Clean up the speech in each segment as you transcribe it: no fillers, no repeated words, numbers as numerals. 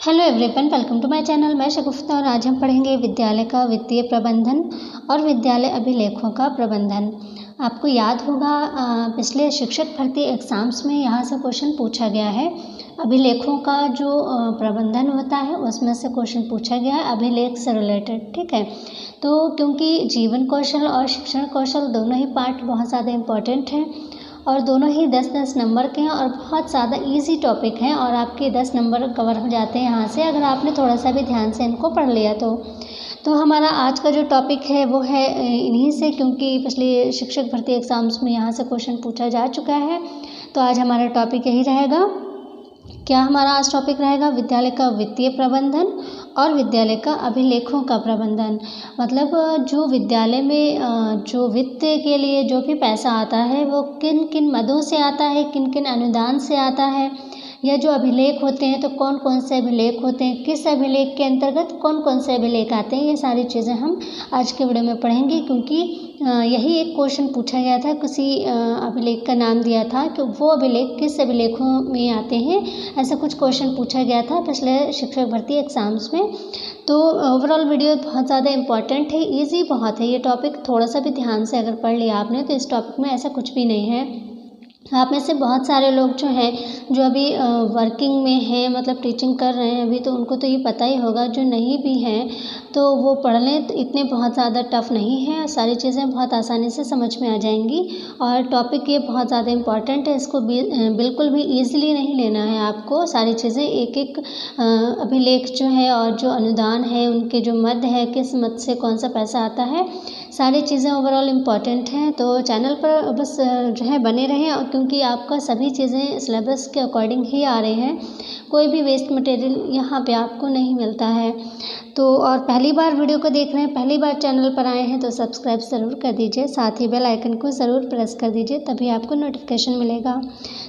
Hello everyone, welcome to my channel. मैं शगुफ्ता और आज हम पढ़ेंगे विद्यालय का वित्तीय प्रबंधन और विद्यालय अभिलेखों का प्रबंधन। आपको याद होगा पिछले शिक्षक भर्ती एग्ज़ाम्स में यहाँ से क्वेश्चन पूछा गया है। अभिलेखों का जो प्रबंधन होता है उसमें से क्वेश्चन पूछा गया है अभिलेख से रिलेटेड। ठीक है, तो क्योंकि जीवन कौशल और शिक्षण कौशल दोनों ही पार्ट बहुत ज़्यादा इम्पोर्टेंट हैं और दोनों ही 10-10 नंबर के हैं और बहुत ज़्यादा इजी टॉपिक हैं और आपके 10 नंबर कवर हो जाते हैं यहाँ से, अगर आपने थोड़ा सा भी ध्यान से इनको पढ़ लिया तो हमारा आज का जो टॉपिक है वो है इन्हीं से, क्योंकि पिछले शिक्षक भर्ती एग्ज़ाम्स में यहाँ से क्वेश्चन पूछा जा चुका है। तो आज हमारा टॉपिक यही रहेगा। क्या हमारा आज टॉपिक रहेगा? विद्यालय का वित्तीय प्रबंधन और विद्यालय का अभिलेखों का प्रबंधन। मतलब जो विद्यालय में जो वित्त के लिए जो भी पैसा आता है वो किन किन मदों से आता है, किन किन अनुदान से आता है, या जो अभिलेख होते हैं तो कौन कौन से अभिलेख होते हैं, किस अभिलेख के अंतर्गत कौन कौन से अभिलेख आते हैं, ये सारी चीज़ें हम आज के वीडियो में पढ़ेंगे। क्योंकि यही एक क्वेश्चन पूछा गया था, किसी अभिलेख का नाम दिया था कि वो अभिलेख किस अभिलेखों में आते हैं, ऐसा कुछ क्वेश्चन पूछा गया था पिछले शिक्षक भर्ती एग्ज़ाम्स में। तो ओवरऑल वीडियो बहुत ज़्यादा इंपॉर्टेंट है, इजी बहुत है ये टॉपिक। थोड़ा सा भी ध्यान से अगर पढ़ लिया आपने तो इस टॉपिक में ऐसा कुछ भी नहीं है। आप में से बहुत सारे लोग जो हैं जो अभी वर्किंग में हैं, मतलब टीचिंग कर रहे हैं अभी, तो उनको तो ये पता ही होगा। जो नहीं भी हैं तो वो पढ़ लें, तो इतने बहुत ज़्यादा टफ नहीं है, सारी चीज़ें बहुत आसानी से समझ में आ जाएंगी। और टॉपिक ये बहुत ज़्यादा इम्पॉर्टेंट है, इसको बिल्कुल भी ईजिली नहीं लेना है आपको। सारी चीज़ें एक एक अभिलेख जो है और जो अनुदान है, उनके जो मद है, किस मद से कौन सा पैसा आता है, सारी चीज़ें ओवरऑल इम्पॉर्टेंट हैं। तो चैनल पर बस जो है बने रहें, और क्योंकि आपका सभी चीज़ें सिलेबस के अकॉर्डिंग ही आ रहे हैं, कोई भी वेस्ट मटेरियल यहाँ पे आपको नहीं मिलता है। तो और पहली बार वीडियो को देख रहे हैं, पहली बार चैनल पर आए हैं तो सब्सक्राइब ज़रूर कर दीजिए, साथ ही बेल आइकन को ज़रूर प्रेस कर दीजिए, तभी आपको नोटिफिकेशन मिलेगा।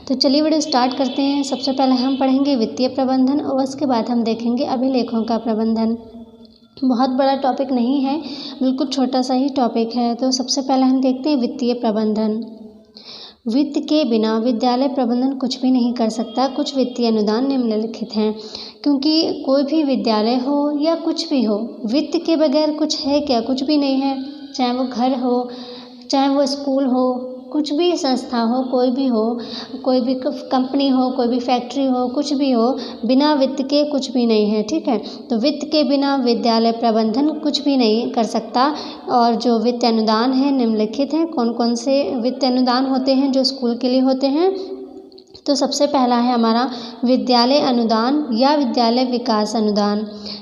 तो चलिए वीडियो स्टार्ट करते हैं। सबसे पहले हम पढ़ेंगे वित्तीय प्रबंधन और उसके बाद हम देखेंगे अभिलेखों का प्रबंधन। बहुत बड़ा टॉपिक नहीं है, बिल्कुल छोटा सा ही टॉपिक है। तो सबसे पहले हम देखते हैं वित्तीय प्रबंधन। वित्त के बिना विद्यालय प्रबंधन कुछ भी नहीं कर सकता। कुछ वित्तीय अनुदान निम्नलिखित हैं, क्योंकि कोई भी विद्यालय हो या कुछ भी हो, वित्त के बगैर कुछ है क्या? कुछ भी नहीं है। चाहे वो घर हो, चाहे वो स्कूल हो, कुछ भी संस्था हो, कोई भी हो, कोई भी कंपनी हो, कोई भी फैक्ट्री हो, कुछ भी हो, बिना वित्त के कुछ भी नहीं है। ठीक है, तो वित्त के बिना विद्यालय प्रबंधन कुछ भी नहीं कर सकता। और जो वित्त अनुदान है निम्नलिखित हैं। कौन कौन से वित्त अनुदान होते हैं जो स्कूल के लिए होते हैं? तो सबसे पहला है हमारा विद्यालय अनुदान या विद्यालय विकास अनुदान।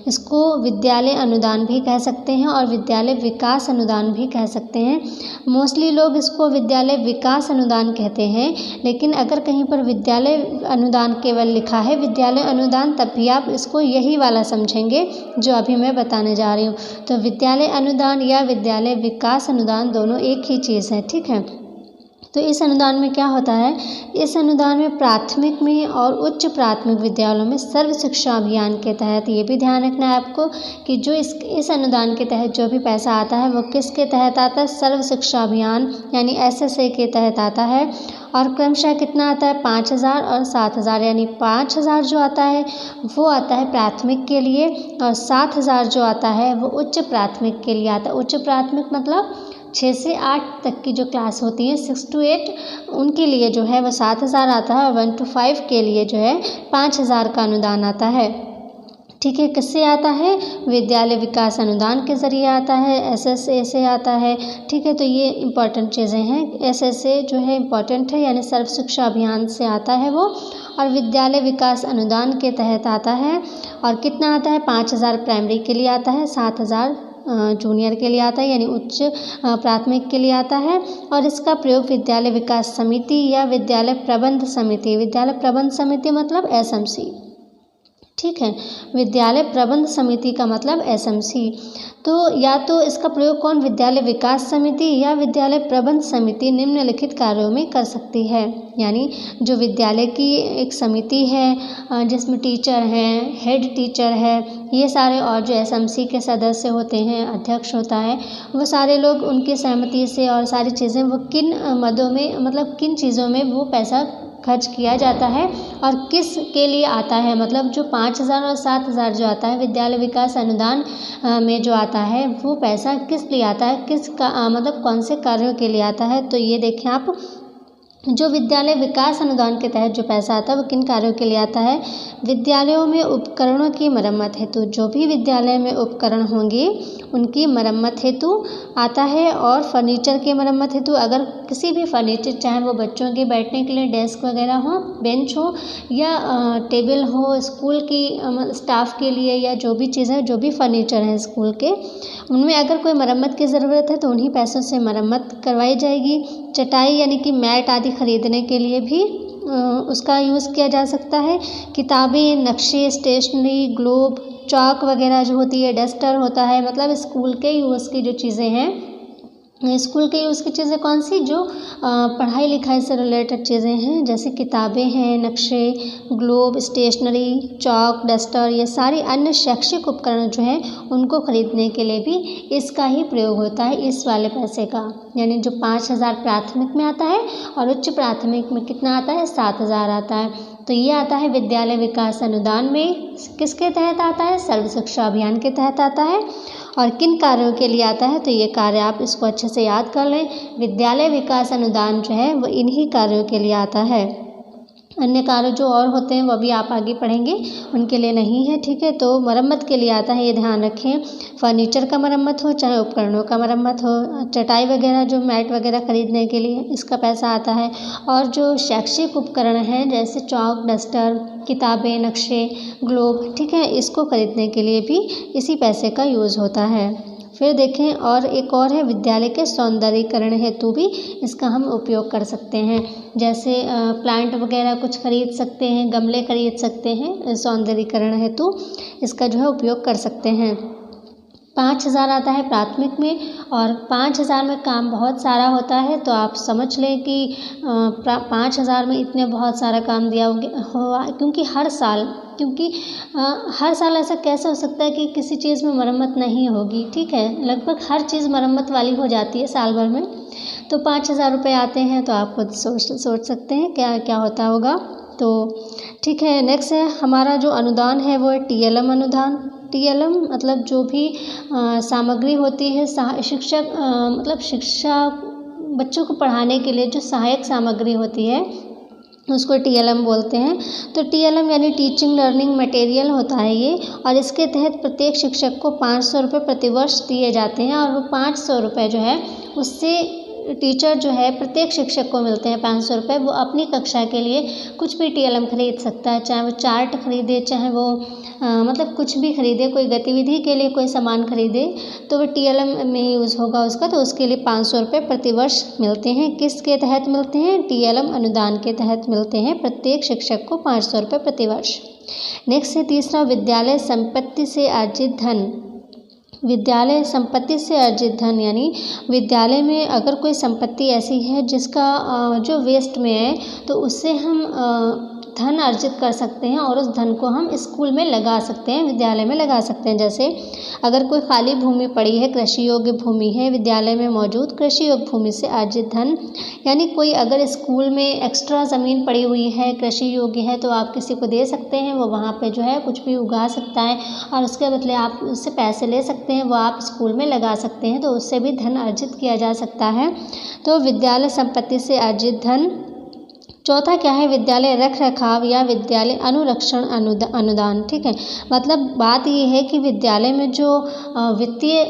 इसको विद्यालय अनुदान भी कह सकते हैं और विद्यालय विकास अनुदान भी कह सकते हैं। मोस्टली लोग इसको विद्यालय विकास अनुदान कहते हैं, लेकिन अगर कहीं पर विद्यालय अनुदान केवल लिखा है, विद्यालय अनुदान, तब भी आप इसको यही वाला समझेंगे जो अभी मैं बताने जा रही हूँ। तो विद्यालय अनुदान या विद्यालय विकास अनुदान दोनों एक ही चीज़ है। ठीक है, तो इस अनुदान में क्या होता है? इस अनुदान में प्राथमिक में और उच्च प्राथमिक विद्यालयों में सर्व शिक्षा अभियान के तहत, ये भी ध्यान रखना है आपको कि जो इस अनुदान के तहत जो भी पैसा आता है वो किसके तहत आता है? सर्व शिक्षा अभियान यानी SSA के तहत आता है। और क्रमशः कितना आता है? 5,000 और 7,000, यानी 5,000 जो आता है वो आता है प्राथमिक के लिए और 7,000 जो आता है वो उच्च प्राथमिक के लिए आता है। उच्च प्राथमिक मतलब 6 से 8 तक की जो क्लास होती है, 6 to 8, उनके लिए जो है वो 7,000 आता है और 1 to 5 के लिए जो है 5,000 का अनुदान आता है। ठीक है, किससे आता है? विद्यालय विकास अनुदान के ज़रिए आता है, SSA से आता है। ठीक है, तो ये इम्पॉर्टेंट चीज़ें हैं। SSA जो है इम्पॉर्टेंट है, यानी सर्व शिक्षा अभियान से आता है वो, और विद्यालय विकास अनुदान के तहत आता है। और कितना आता है? 5,000 प्राइमरी के लिए आता है, 7,000 जूनियर के लिए आता है, यानी उच्च प्राथमिक के लिए आता है। और इसका प्रयोग विद्यालय विकास समिति या विद्यालय प्रबंध समिति, विद्यालय प्रबंध समिति मतलब SMC। ठीक है, विद्यालय प्रबंध समिति का मतलब SMC। तो या तो इसका प्रयोग कौन? विद्यालय विकास समिति या विद्यालय प्रबंध समिति निम्नलिखित कार्यों में कर सकती है। यानी जो विद्यालय की एक समिति है जिसमें टीचर हैं, हेड टीचर है, ये सारे, और जो SMC के सदस्य होते हैं, अध्यक्ष होता है, वो सारे लोग उनकी सहमति से और सारी चीज़ें वो किन मदों में, मतलब किन चीज़ों में वो पैसा खर्च किया जाता है और किस के लिए आता है, मतलब जो 5,000 और 7,000 जो आता है विद्यालय विकास अनुदान में जो आता है वो पैसा किस लिए आता है, किस का मतलब कौन से कार्यों के लिए आता है। तो ये देखें आप, जो विद्यालय विकास अनुदान के तहत जो पैसा आता है वो किन कार्यों के लिए आता है। विद्यालयों में उपकरणों की मरम्मत हेतु, जो भी विद्यालय में उपकरण होंगे उनकी मरम्मत हेतु आता है। और फर्नीचर की मरम्मत हेतु, अगर किसी भी फर्नीचर, चाहे वो बच्चों के बैठने के लिए डेस्क वगैरह हो, बेंच हो या टेबल हो, स्कूल की स्टाफ के लिए या जो भी चीज़ें, जो भी फर्नीचर हैं स्कूल के, उनमें अगर कोई मरम्मत की ज़रूरत है तो उन्हीं पैसों से मरम्मत करवाई जाएगी। चटाई यानी कि मैट आदि खरीदने के लिए भी उसका यूज़ किया जा सकता है। किताबें, नक्शे, स्टेशनरी, ग्लोब, चॉक वगैरह जो होती है, डस्टर होता है, मतलब स्कूल के यूज़ की जो चीज़ें हैं, स्कूल के यूज़ की चीज़ें कौन सी, जो पढ़ाई लिखाई से रिलेटेड चीज़ें हैं, जैसे किताबें हैं, नक्शे, ग्लोब, स्टेशनरी, चॉक, डस्टर, ये सारी अन्य शैक्षिक उपकरण जो हैं उनको खरीदने के लिए भी इसका ही प्रयोग होता है, इस वाले पैसे का। यानी जो 5,000 प्राथमिक में आता है और उच्च प्राथमिक में कितना आता है, 7,000 आता है। तो ये आता है विद्यालय विकास अनुदान में, किसके तहत आता है, सर्व शिक्षा अभियान के तहत आता है। और किन कार्यों के लिए आता है, तो ये कार्य आप इसको अच्छे से याद कर लें। विद्यालय विकास अनुदान जो है वो इन्हीं कार्यों के लिए आता है। अन्य कार्य जो और होते हैं वो भी आप आगे पढ़ेंगे, उनके लिए नहीं है, ठीक है। तो मरम्मत के लिए आता है, ये ध्यान रखें। फर्नीचर का मरम्मत हो, चाहे उपकरणों का मरम्मत हो, चटाई वगैरह जो मैट वगैरह खरीदने के लिए इसका पैसा आता है। और जो शैक्षिक उपकरण हैं जैसे चॉक, डस्टर, किताबें, नक्शे, ग्लोब, ठीक है, इसको खरीदने के लिए भी इसी पैसे का यूज़ होता है। फिर देखें, और एक और है, विद्यालय के सौंदर्यीकरण हेतु भी इसका हम उपयोग कर सकते हैं। जैसे प्लांट वगैरह कुछ खरीद सकते हैं, गमले खरीद सकते हैं, सौंदर्यीकरण हेतु इसका जो है उपयोग कर सकते हैं। 5,000 आता है प्राथमिक में, और 5,000 में काम बहुत सारा होता है, तो आप समझ लें कि 5,000 में इतने बहुत सारा काम दिया हुआ, क्योंकि हर साल ऐसा कैसे हो सकता है कि किसी चीज़ में मरम्मत नहीं होगी, ठीक है। लगभग हर चीज़ मरम्मत वाली हो जाती है साल भर में। तो 5,000 रुपये आते हैं, तो आप खुद सोच सकते हैं क्या क्या होता होगा। तो ठीक है, नेक्स्ट है हमारा जो अनुदान है वो है TLM अनुदान। TLM मतलब जो भी सामग्री होती है, शिक्षक मतलब शिक्षा बच्चों को पढ़ाने के लिए जो सहायक सामग्री होती है उसको TLM बोलते हैं। तो TLM यानी टीचिंग लर्निंग मटेरियल होता है ये, और इसके तहत प्रत्येक शिक्षक को 500 रुपये प्रतिवर्ष दिए जाते हैं। और वो 500 रुपये जो है उससे टीचर जो है प्रत्येक शिक्षक को मिलते हैं 500 रुपये। वो अपनी कक्षा के लिए कुछ भी TLM खरीद सकता है, चाहे वो चार्ट खरीदे, चाहे वो मतलब कुछ भी खरीदे, कोई गतिविधि के लिए कोई सामान खरीदे तो वो TLM में यूज़ होगा उसका। तो उसके लिए 500 रुपये प्रतिवर्ष मिलते हैं। किसके तहत मिलते हैं, TLM अनुदान के तहत मिलते हैं प्रत्येक शिक्षक को 500 रुपये प्रतिवर्ष। नेक्स्ट है तीसरा, विद्यालय संपत्ति से अर्जित धन। विद्यालय संपत्ति से अर्जित धन यानी विद्यालय में अगर कोई संपत्ति ऐसी है जिसका जो वेस्ट में है, तो उससे हम धन अर्जित कर सकते हैं और उस धन को हम स्कूल में लगा सकते हैं, विद्यालय में लगा सकते हैं। जैसे अगर कोई खाली भूमि पड़ी है, कृषि योग्य भूमि है, विद्यालय में मौजूद कृषि योग्य भूमि से अर्जित धन, यानी कोई अगर स्कूल में एक्स्ट्रा ज़मीन पड़ी हुई है, कृषि योग्य है, तो आप किसी को दे सकते हैं, वो वहाँ पे जो है कुछ भी उगा सकता है और उसके बदले आप उससे पैसे ले सकते हैं, वो आप स्कूल में लगा सकते हैं, तो उससे भी धन अर्जित किया जा सकता है। तो विद्यालय संपत्ति से अर्जित धन। चौथा क्या है, विद्यालय रख रखाव या विद्यालय अनुरक्षण अनुदान। ठीक है, मतलब बात ये है कि विद्यालय में जो वित्तीय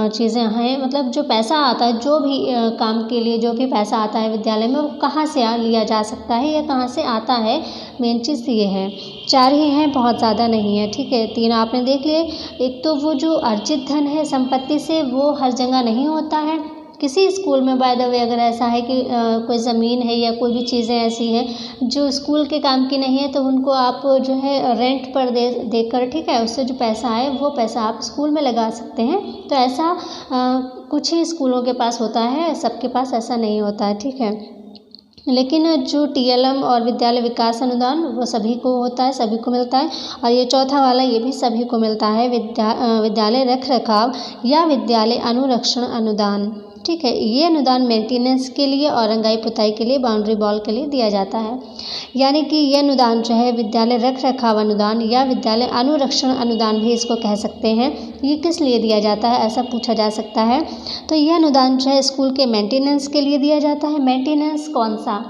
चीज़ें हैं, मतलब जो पैसा आता है, जो भी काम के लिए जो भी पैसा आता है विद्यालय में, वो कहाँ से लिया जा सकता है या कहाँ से आता है, मेन चीज़ ये है। 4 ही हैं, बहुत ज़्यादा नहीं है। ठीक है, 3 आपने देख लिए। एक तो वो जो अर्जित धन है संपत्ति से, वो हर जगह नहीं होता है। किसी स्कूल में बाय द वे अगर ऐसा है कि कोई ज़मीन है या कोई भी चीज़ें ऐसी हैं जो स्कूल के काम की नहीं है, तो उनको आप जो है रेंट पर देकर, ठीक है, उससे जो पैसा आए वो पैसा आप स्कूल में लगा सकते हैं। तो ऐसा कुछ ही स्कूलों के पास होता है, सबके पास ऐसा नहीं होता है। ठीक है, लेकिन जो TLM और विद्यालय विकास अनुदान वो सभी को होता है, सभी को मिलता है। और ये चौथा वाला ये भी सभी को मिलता है, विद्यालय रख रखाव या विद्यालय अनुरक्षण अनुदान। ठीक है। ये अनुदान मेंटेनेंस के लिए और रंगाई पुताई के लिए, बाउंड्री वॉल के लिए दिया जाता है। यानी कि ये अनुदान जो है विद्यालय रख रखाव अनुदान या विद्यालय अनुरक्षण अनुदान भी इसको कह सकते हैं। ये किस लिए दिया जाता है, ऐसा पूछा जा सकता है। तो ये अनुदान जो है स्कूल के मेंटेनेंस के लिए दिया जाता है। मेंटेनेंस कौन सा,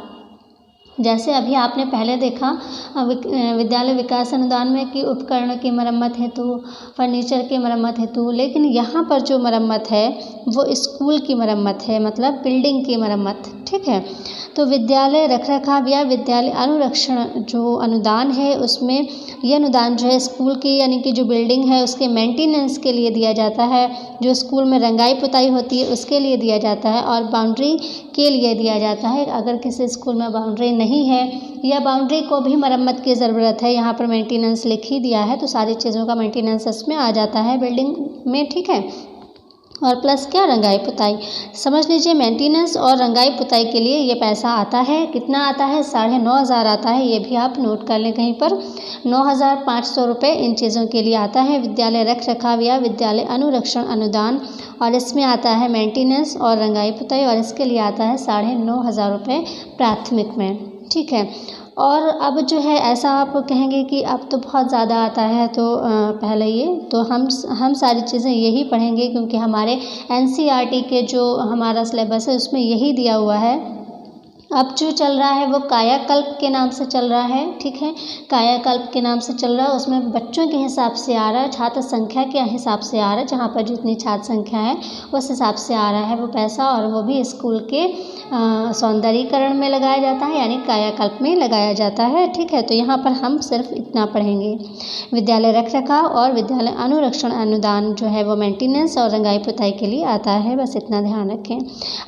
जैसे अभी आपने पहले देखा विद्यालय विकास अनुदान में कि उपकरण की मरम्मत हेतु, फर्नीचर की मरम्मत हेतु, लेकिन यहाँ पर जो मरम्मत है वो स्कूल की मरम्मत है, मतलब बिल्डिंग की मरम्मत, ठीक है। तो विद्यालय रखरखाव या विद्यालय अनुरक्षण जो अनुदान है उसमें ये अनुदान जो है स्कूल की यानी कि जो बिल्डिंग है उसके मेंटेनेंस के लिए दिया जाता है, जो स्कूल में रंगाई पुताई होती है उसके लिए दिया जाता है और बाउंड्री के लिए दिया जाता है। अगर किसी स्कूल में बाउंड्री नहीं है या बाउंड्री को भी मरम्मत की ज़रूरत है, यहाँ पर मेंटेनेंस लिख ही दिया है तो सारी चीज़ों का मेंटेनेंस इसमें आ जाता है बिल्डिंग में, ठीक है। और प्लस क्या, रंगाई पुताई। समझ लीजिए मेंटेनेंस और रंगाई पुताई के लिए ये पैसा आता है, कितना आता है, 9,500 आता है। ये भी आप नोट कर लें कहीं पर, 9,500 रुपये इन चीज़ों के लिए आता है विद्यालय रख रखाव या विद्यालय अनुरक्षण अनुदान। और इसमें आता है मेंटेनेंस और रंगाई पुताई और इसके लिए आता है 9,500 रुपये प्राथमिक में, ठीक है। और अब जो है ऐसा आप कहेंगे कि अब तो बहुत ज़्यादा आता है, तो पहले ये तो हम सारी चीज़ें यही पढ़ेंगे क्योंकि हमारे NCERT के जो हमारा सिलेबस है उसमें यही दिया हुआ है। अब जो चल रहा है वो कायाकल्प के नाम से चल रहा है, ठीक है। कायाकल्प के नाम से चल रहा है, उसमें बच्चों के हिसाब से आ रहा है, छात्र संख्या के हिसाब से आ रहा है, जहाँ पर जितनी छात्र संख्या है उस हिसाब से आ रहा है वो पैसा, और वो भी स्कूल के सौंदर्यीकरण में लगाया जाता है यानी कायाकल्प में लगाया जाता है, ठीक है। तो यहाँ पर हम सिर्फ इतना पढ़ेंगे, विद्यालय रख रखाव और विद्यालय अनुरक्षण अनुदान जो है वो मेंटेनेंस और रंगाई पुताई के लिए आता है, बस इतना ध्यान रखें।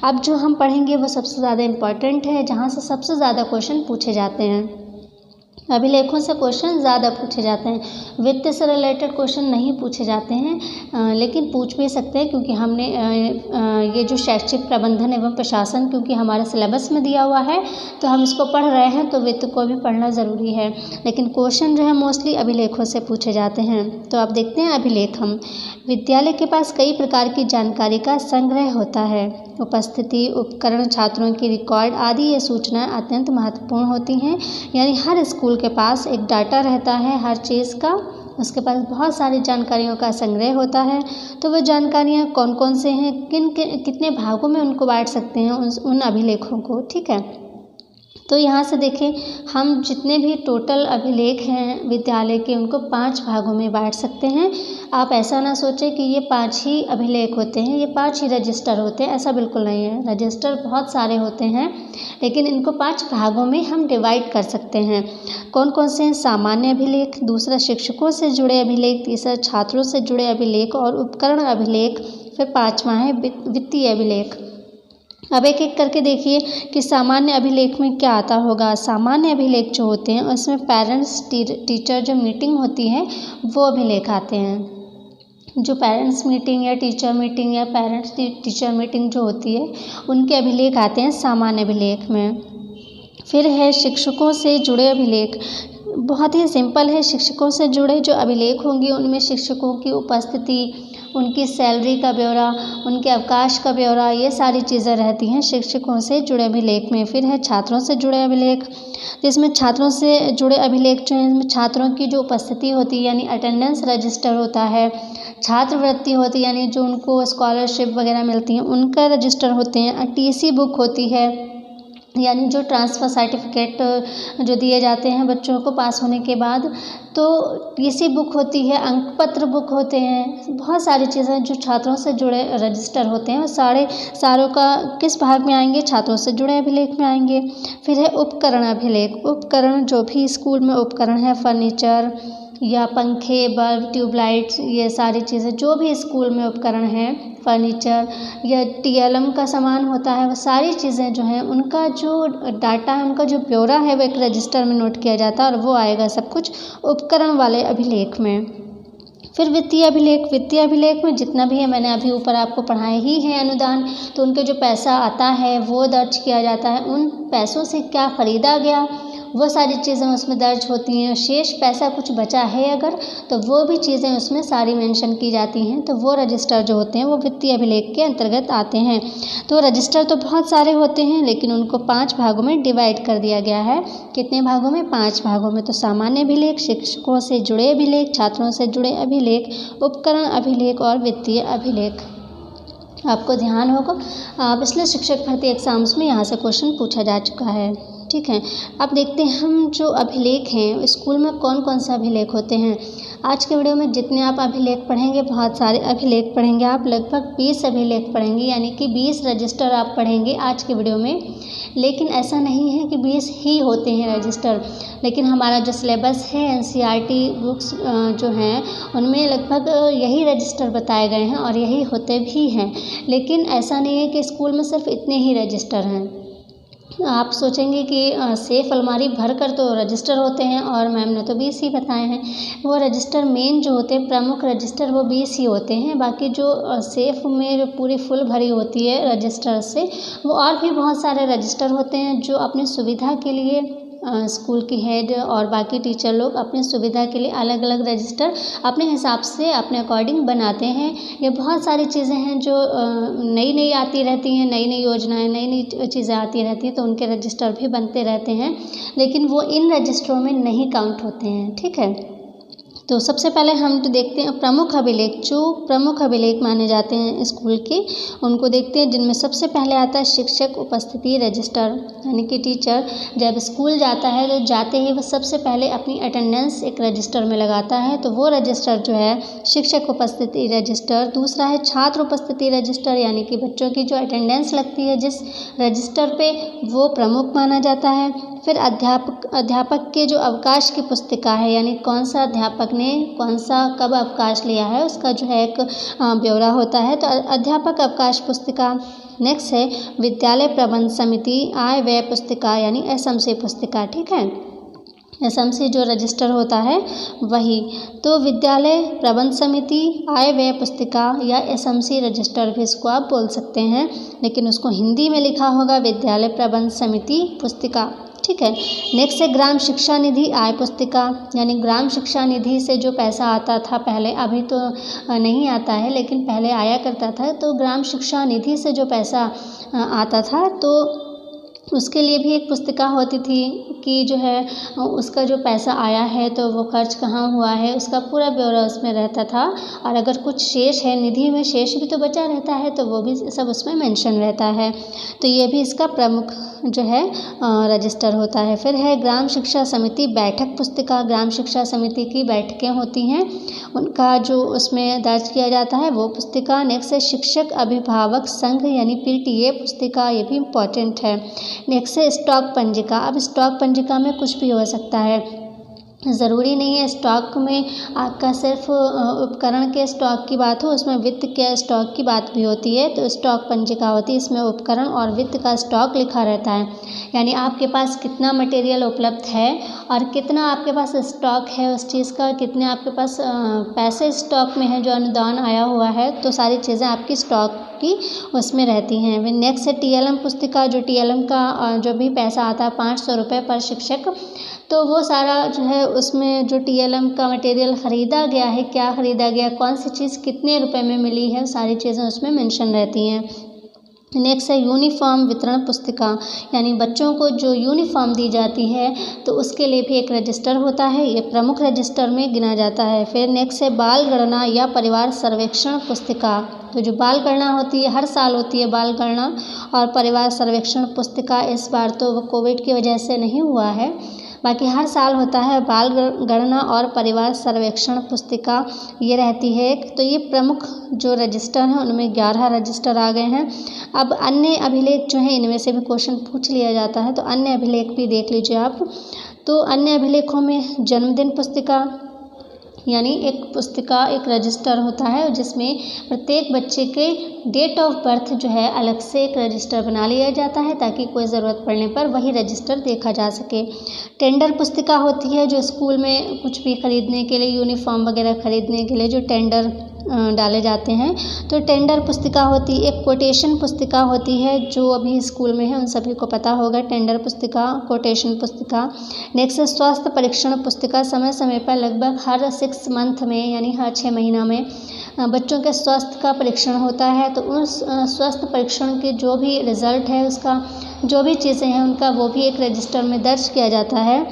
अब जो हम पढ़ेंगे वो सबसे ज़्यादा इम्पॉर्टेंट है, जहाँ से सबसे ज़्यादा क्वेश्चन पूछे जाते हैं। अभिलेखों से क्वेश्चन ज़्यादा पूछे जाते हैं, वित्त से रिलेटेड क्वेश्चन नहीं पूछे जाते हैं, लेकिन पूछ भी सकते हैं क्योंकि हमने ये जो शैक्षिक प्रबंधन एवं प्रशासन क्योंकि हमारे सिलेबस में दिया हुआ है तो हम इसको पढ़ रहे हैं, तो वित्त को भी पढ़ना ज़रूरी है। लेकिन क्वेश्चन जो है मोस्टली अभिलेखों से पूछे जाते हैं। तो आप देखते हैं अभिलेखम, विद्यालय के पास कई प्रकार की जानकारी का संग्रह होता है, उपस्थिति, उपकरण, छात्रों की रिकॉर्ड आदि ये सूचनाएं अत्यंत महत्वपूर्ण होती हैं। यानी हर स्कूल के पास एक डाटा रहता है हर चीज़ का, उसके पास बहुत सारी जानकारियों का संग्रह होता है। तो वो जानकारियाँ कौन कौन से हैं, कितने भागों में उनको बांट सकते हैं उन अभिलेखों को, ठीक है। तो यहाँ से देखें, हम जितने भी टोटल अभिलेख हैं विद्यालय के उनको 5 भागों में बांट सकते हैं। आप ऐसा ना सोचें कि ये 5 ही अभिलेख होते हैं, ये 5 ही रजिस्टर होते हैं, ऐसा बिल्कुल नहीं है। रजिस्टर बहुत सारे होते हैं लेकिन इनको 5 भागों में हम डिवाइड कर सकते हैं। कौन कौन से हैं, सामान्य अभिलेख, दूसरा शिक्षकों से जुड़े अभिलेख, तीसरा छात्रों से जुड़े अभिलेख और उपकरण अभिलेख, फिर 5वां है वित्तीय अभिलेख। अब एक एक करके देखिए कि सामान्य अभिलेख में क्या आता होगा। सामान्य अभिलेख जो होते हैं उसमें पेरेंट्स टीचर जो मीटिंग होती है वो अभिलेख आते हैं। जो पेरेंट्स मीटिंग या टीचर मीटिंग या पेरेंट्स टीचर मीटिंग जो होती है उनके अभिलेख आते हैं सामान्य अभिलेख में। फिर है शिक्षकों से जुड़े अभिलेख, बहुत ही सिंपल है। शिक्षकों से जुड़े जो अभिलेख होंगे उनमें शिक्षकों की उपस्थिति, उनकी सैलरी का ब्यौरा, उनके अवकाश का ब्यौरा, ये सारी चीज़ें रहती हैं शिक्षकों से जुड़े अभिलेख में। फिर है छात्रों से जुड़े अभिलेख, जिसमें छात्रों से जुड़े अभिलेख जो हैं इसमें छात्रों की जो उपस्थिति होती है यानी अटेंडेंस रजिस्टर होता है, छात्रवृत्ति होती है यानी जो उनको स्कॉलरशिप वगैरह मिलती हैं उनका रजिस्टर होते हैं, TC बुक होती है यानी जो ट्रांसफ़र सर्टिफिकेट जो दिए जाते हैं बच्चों को पास होने के बाद, तो TC बुक होती है, अंक पत्र बुक होते हैं, बहुत सारी चीज़ें जो छात्रों से जुड़े रजिस्टर होते हैं सारों का किस भाग में आएंगे, छात्रों से जुड़े अभिलेख में आएंगे। फिर है उपकरण अभिलेख, उपकरण जो भी स्कूल में उपकरण है, फर्नीचर या पंखे, बल्ब, ट्यूबलाइट्स, ये सारी चीज़ें जो भी स्कूल में उपकरण हैं, फर्नीचर या TLM का सामान होता है, वो सारी चीज़ें जो हैं उनका जो डाटा है, उनका जो ब्यौरा है वो एक रजिस्टर में नोट किया जाता है और वो आएगा सब कुछ उपकरण वाले अभिलेख में। फिर वित्तीय अभिलेख, वित्तीय अभिलेख में जितना भी है मैंने अभी ऊपर आपको पढ़ाए ही है अनुदान, तो उनके जो पैसा आता है वो दर्ज किया जाता है, उन पैसों से क्या ख़रीदा गया वो सारी चीज़ें उसमें दर्ज होती हैं। शेष पैसा कुछ बचा है अगर, तो वो भी चीज़ें उसमें सारी मेंशन की जाती हैं। तो वो रजिस्टर जो होते हैं वो वित्तीय अभिलेख के अंतर्गत आते हैं। तो रजिस्टर तो बहुत सारे होते हैं, लेकिन उनको 5 भागों में डिवाइड कर दिया गया है। कितने भागों में? 5 भागों में। तो सामान्य अभिलेख, शिक्षकों से जुड़े अभिलेख, छात्रों से जुड़े अभिलेख, उपकरण अभिलेख और वित्तीय अभिलेख। आपको ध्यान होगा पिछले शिक्षक भर्ती एग्जाम्स में यहाँ से क्वेश्चन पूछा जा चुका है। ठीक है, अब देखते हैं हम जो अभिलेख हैं स्कूल में कौन कौन से अभिलेख होते हैं। आज के वीडियो में जितने आप अभिलेख पढ़ेंगे, बहुत सारे अभिलेख पढ़ेंगे आप, लगभग 20 अभिलेख पढ़ेंगे, यानी कि 20 रजिस्टर आप पढ़ेंगे आज के वीडियो में। लेकिन ऐसा नहीं है कि 20 ही होते हैं रजिस्टर, लेकिन हमारा जो सिलेबस है एनसीईआरटी बुक्स जो हैं उनमें लगभग यही रजिस्टर बताए गए हैं और यही होते भी हैं। लेकिन ऐसा नहीं है कि स्कूल में सिर्फ इतने ही रजिस्टर हैं। आप सोचेंगे कि सेफ अलमारी भर कर तो रजिस्टर होते हैं और मैम ने तो 20 ही बताए हैं। वो रजिस्टर मेन जो होते हैं प्रमुख रजिस्टर वो 20 ही होते हैं। बाकी जो सेफ में जो पूरी फुल भरी होती है रजिस्टर से, वो और भी बहुत सारे रजिस्टर होते हैं जो अपनी सुविधा के लिए स्कूल की हेड और बाकी टीचर लोग अपनी सुविधा के लिए अलग अलग रजिस्टर अपने हिसाब से अपने अकॉर्डिंग बनाते हैं। ये बहुत सारी चीज़ें हैं जो नई नई आती रहती हैं, नई नई योजनाएं, नई नई चीज़ें आती रहती हैं, तो उनके रजिस्टर भी बनते रहते हैं, लेकिन वो इन रजिस्टरों में नहीं काउंट होते हैं। ठीक है, तो सबसे पहले हम तो देखते हैं प्रमुख अभिलेख। जो प्रमुख अभिलेख माने जाते हैं स्कूल के, उनको देखते हैं, जिनमें सबसे पहले आता है शिक्षक उपस्थिति रजिस्टर। यानी कि टीचर जब स्कूल जाता है तो जाते ही वो सबसे पहले अपनी अटेंडेंस एक रजिस्टर में लगाता है, तो वो रजिस्टर जो है शिक्षक उपस्थिति रजिस्टर। दूसरा है छात्र उपस्थिति रजिस्टर, यानी कि बच्चों की जो अटेंडेंस लगती है जिस रजिस्टर पे, वो प्रमुख माना जाता है। फिर अध्यापक के जो अवकाश की पुस्तिका है, यानी कौन सा अध्यापक ने कौन सा कब अवकाश लिया है, उसका जो है एक ब्यौरा होता है, तो अध्यापक अवकाश पुस्तिका। नेक्स्ट है विद्यालय प्रबंध समिति आय व्यय पुस्तिका, यानी एसएमसी पुस्तिका। ठीक है, एसएमसी जो रजिस्टर होता है वही। तो विद्यालय प्रबंध समिति आय व्यय पुस्तिका या एसएमसी रजिस्टर भी इसको आप बोल सकते हैं, लेकिन उसको हिंदी में लिखा होगा विद्यालय प्रबंध समिति पुस्तिका। ठीक है, नेक्स्ट है ग्राम शिक्षा निधि आय पुस्तिका, यानी ग्राम शिक्षा निधि से जो पैसा आता था पहले, अभी तो नहीं आता है लेकिन पहले आया करता था, तो ग्राम शिक्षा निधि से जो पैसा आता था तो उसके लिए भी एक पुस्तिका होती थी कि जो है उसका जो पैसा आया है तो वो खर्च कहाँ हुआ है, उसका पूरा ब्यौरा उसमें रहता था। और अगर कुछ शेष है, निधि में शेष भी तो बचा रहता है, तो वो भी सब उसमें मेंशन रहता है। तो ये भी इसका प्रमुख जो है रजिस्टर होता है। फिर है ग्राम शिक्षा समिति बैठक पुस्तिका। ग्राम शिक्षा समिति की बैठकें होती हैं, उनका जो उसमें दर्ज किया जाता है वो पुस्तिका। नेक्स्ट है शिक्षक अभिभावक संघ, यानी पीटीए पुस्तिका, ये भी इम्पॉर्टेंट है। नेक्स्ट है स्टॉक पंजिका। अब स्टॉक पंजिका में कुछ भी हो सकता है, ज़रूरी नहीं है स्टॉक में आपका सिर्फ उपकरण के स्टॉक की बात हो, उसमें वित्त के स्टॉक की बात भी होती है। तो स्टॉक पंजिका होती है, इसमें उपकरण और वित्त का स्टॉक लिखा रहता है, यानी आपके पास कितना मटेरियल उपलब्ध है और कितना आपके पास स्टॉक है उस चीज़ का, कितने आपके पास पैसे स्टॉक में है जो अनुदान आया हुआ है, तो सारी चीज़ें आपकी स्टॉक की उसमें रहती हैं। नेक्स्ट है टीएलएम पुस्तिका। जो टीएलएम का जो भी पैसा आता है 500 रुपये पर शिक्षक, तो वो सारा जो है उसमें जो टीएलएम का मटेरियल ख़रीदा गया है, क्या ख़रीदा गया, कौन सी चीज़ कितने रुपए में मिली है, सारी चीज़ें उसमें मेंशन रहती हैं। नेक्स्ट है यूनिफॉर्म वितरण पुस्तिका, यानी बच्चों को जो यूनिफॉर्म दी जाती है तो उसके लिए भी एक रजिस्टर होता है, ये प्रमुख रजिस्टर में गिना जाता है। फिर नेक्स्ट है बाल गणना या परिवार सर्वेक्षण पुस्तिका। तो जो बाल गणना होती है, हर साल होती है बाल गणना और परिवार सर्वेक्षण पुस्तिका। इस बार तो वो कोविड की वजह से नहीं हुआ है, बाकी हर साल होता है बाल गणना और परिवार सर्वेक्षण पुस्तिका, ये रहती है। तो ये प्रमुख जो रजिस्टर हैं उनमें 11 रजिस्टर आ गए हैं। अब अन्य अभिलेख जो हैं इनमें से भी क्वेश्चन पूछ लिया जाता है, तो अन्य अभिलेख भी देख लीजिए आप। तो अन्य अभिलेखों में जन्मदिन पुस्तिका, यानी एक पुस्तिका, एक रजिस्टर होता है जिसमें प्रत्येक बच्चे के डेट ऑफ बर्थ जो है अलग से एक रजिस्टर बना लिया जाता है, ताकि कोई ज़रूरत पड़ने पर वही रजिस्टर देखा जा सके। टेंडर पुस्तिका होती है, जो स्कूल में कुछ भी खरीदने के लिए, यूनिफॉर्म वगैरह खरीदने के लिए जो टेंडर डाले जाते हैं। तो टेंडर पुस्तिका होती है, एक कोटेशन पुस्तिका होती है जो अभी स्कूल में है उन सभी को पता होगा, टेंडर पुस्तिका, कोटेशन पुस्तिका। नेक्स्ट है स्वास्थ्य परीक्षण पुस्तिका, समय समय पर लगभग हर 6 मंथ में यानी हर 6 महीना में बच्चों के स्वास्थ्य का परीक्षण होता है। तो उस स्वास्थ्य परीक्षण के जो भी रिज़ल्ट है, उसका जो भी चीज़ें हैं उनका वो भी एक रजिस्टर में दर्ज किया जाता है।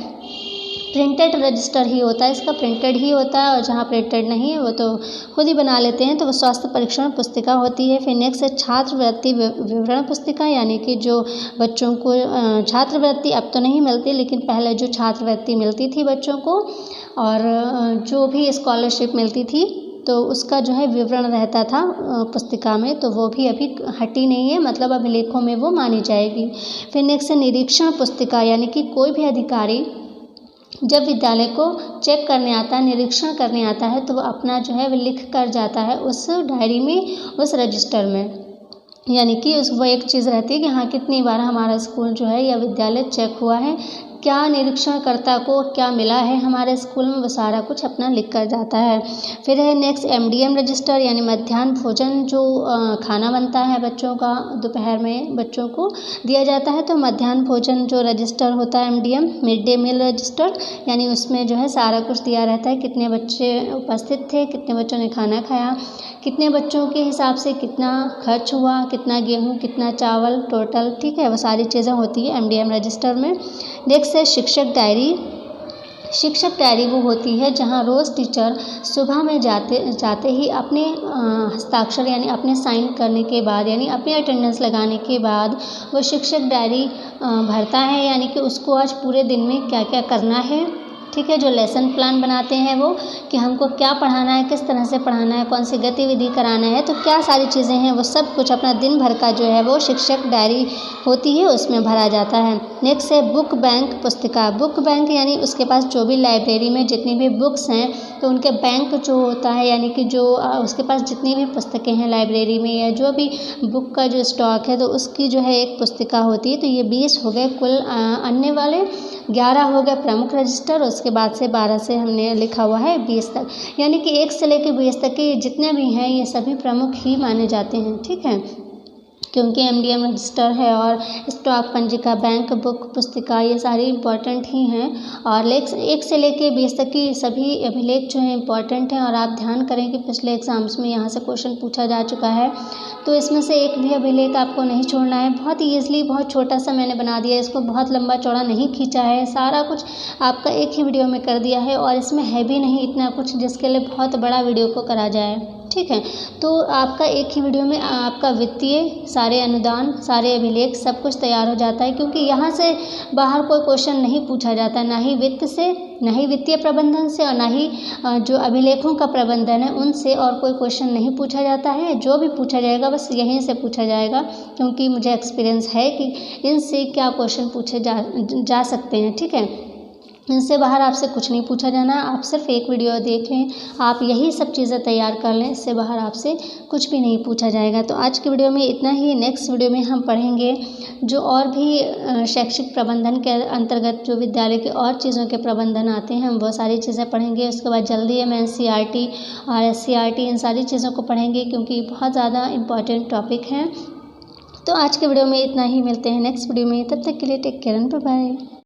प्रिंटेड रजिस्टर ही होता है, इसका प्रिंटेड ही होता है, और जहाँ प्रिंटेड नहीं है वो तो खुद ही बना लेते हैं। तो वो स्वास्थ्य परीक्षण पुस्तिका होती है। फिर नेक्स्ट है छात्रवृत्ति विवरण पुस्तिका, यानी कि जो बच्चों को छात्रवृत्ति अब तो नहीं मिलती, लेकिन पहले जो छात्रवृत्ति मिलती थी बच्चों को और जो भी स्कॉलरशिप मिलती थी तो उसका जो है विवरण रहता था पुस्तिका में, तो वो भी अभी हटी नहीं है, मतलब अभिलेखों में वो मानी जाएगी। फिर नेक्स्ट है निरीक्षण पुस्तिका, यानी कि कोई भी अधिकारी जब विद्यालय को चेक करने आता है, निरीक्षण करने आता है, तो वो अपना जो है वो लिख कर जाता है उस डायरी में, उस रजिस्टर में। यानी कि उस वो एक चीज़ रहती है कि हाँ कितनी बार हमारा स्कूल जो है या विद्यालय चेक हुआ है, क्या निरीक्षणकर्ता को क्या मिला है हमारे स्कूल में, वो सारा कुछ अपना लिख कर जाता है। फिर है नेक्स्ट MDM रजिस्टर, यानी मध्याह्न भोजन जो खाना बनता है बच्चों का, दोपहर में बच्चों को दिया जाता है, तो मध्याह्न भोजन जो रजिस्टर होता है MDM, mid day meal register, यानी उसमें जो है सारा कुछ दिया रहता है, कितने बच्चे उपस्थित थे, कितने बच्चों ने खाना खाया, कितने बच्चों के हिसाब से कितना खर्च हुआ, कितना गेहूँ, कितना चावल टोटल, ठीक है, वो सारी चीज़ें होती है MDM रजिस्टर में। नेक्स्ट है शिक्षक डायरी। शिक्षक डायरी वो होती है जहाँ रोज़ टीचर सुबह में जाते ही अपने हस्ताक्षर यानी अपने साइन करने के बाद, यानी अपने अटेंडेंस लगाने के बाद वो शिक्षक डायरी भरता है, यानी कि उसको आज पूरे दिन में क्या क्या करना है, ठीक है, जो लेसन प्लान बनाते हैं वो कि हमको क्या पढ़ाना है, किस तरह से पढ़ाना है, कौन सी गतिविधि कराना है, तो क्या सारी चीज़ें हैं वो सब कुछ अपना दिन भर का जो है वो शिक्षक डायरी होती है उसमें भरा जाता है। नेक्स्ट है बुक बैंक पुस्तिका। बुक बैंक यानी उसके पास जो भी लाइब्रेरी में जितनी भी बुक्स हैं तो उनके बैंक जो होता है, यानी कि जो उसके पास जितनी भी पुस्तकें हैं लाइब्रेरी में या जो भी बुक का जो स्टॉक है तो उसकी जो है एक पुस्तिका होती है। तो ये 20 हो गए कुल अन्य वाले, 11 हो गए प्रमुख रजिस्टर, उसके बाद से 12 से हमने लिखा हुआ है 20 तक, यानी कि 1 से लेकर 20 तक के जितने भी हैं ये सभी प्रमुख ही माने जाते हैं, ठीक है, क्योंकि MDM रजिस्टर है और स्टॉक पंजिका, बैंक बुक पुस्तिका ये सारी इम्पॉर्टेंट ही हैं। और 1 से लेके 20 तक की सभी अभिलेख जो हैं इम्पॉर्टेंट हैं। और आप ध्यान करें कि पिछले एग्ज़ाम्स में यहाँ से क्वेश्चन पूछा जा चुका है, तो इसमें से एक भी अभिलेख आपको नहीं छोड़ना है। बहुत ईज़िली, बहुत छोटा सा मैंने बना दिया है, इसको बहुत लंबा चौड़ा नहीं खींचा है, सारा कुछ आपका एक ही वीडियो में कर दिया है और इसमें है भी नहीं इतना कुछ जिसके लिए बहुत बड़ा वीडियो को करा जाए, ठीक है। तो आपका एक ही वीडियो में आपका वित्तीय सारे अनुदान, सारे अभिलेख सब कुछ तैयार हो जाता है, क्योंकि यहाँ से बाहर कोई क्वेश्चन नहीं पूछा जाता, ना ही वित्त से, ना ही वित्तीय प्रबंधन से और ना ही जो अभिलेखों का प्रबंधन है उनसे और कोई क्वेश्चन नहीं पूछा जाता है। जो भी पूछा जाएगा बस यहीं से पूछा जाएगा, क्योंकि मुझे एक्सपीरियंस है कि इनसे क्या क्वेश्चन पूछे जा सकते हैं, ठीक है। इनसे बाहर आपसे कुछ नहीं पूछा जाना, आप सिर्फ एक वीडियो देख लें, आप यही सब चीज़ें तैयार कर लें, इससे बाहर आपसे कुछ भी नहीं पूछा जाएगा। तो आज की वीडियो में इतना ही। नेक्स्ट वीडियो में हम पढ़ेंगे जो और भी शैक्षिक प्रबंधन के अंतर्गत जो विद्यालय के और चीज़ों के प्रबंधन आते हैं हम वो सारी चीज़ें पढ़ेंगे। उसके बाद जल्दी हम NCERT और SCERT इन सारी चीज़ों को पढ़ेंगे, क्योंकि बहुत ज़्यादा इम्पॉर्टेंट टॉपिक हैं। तो आज के वीडियो में इतना ही, मिलते हैं नेक्स्ट वीडियो में, तब तक के लिए take care and bye bye.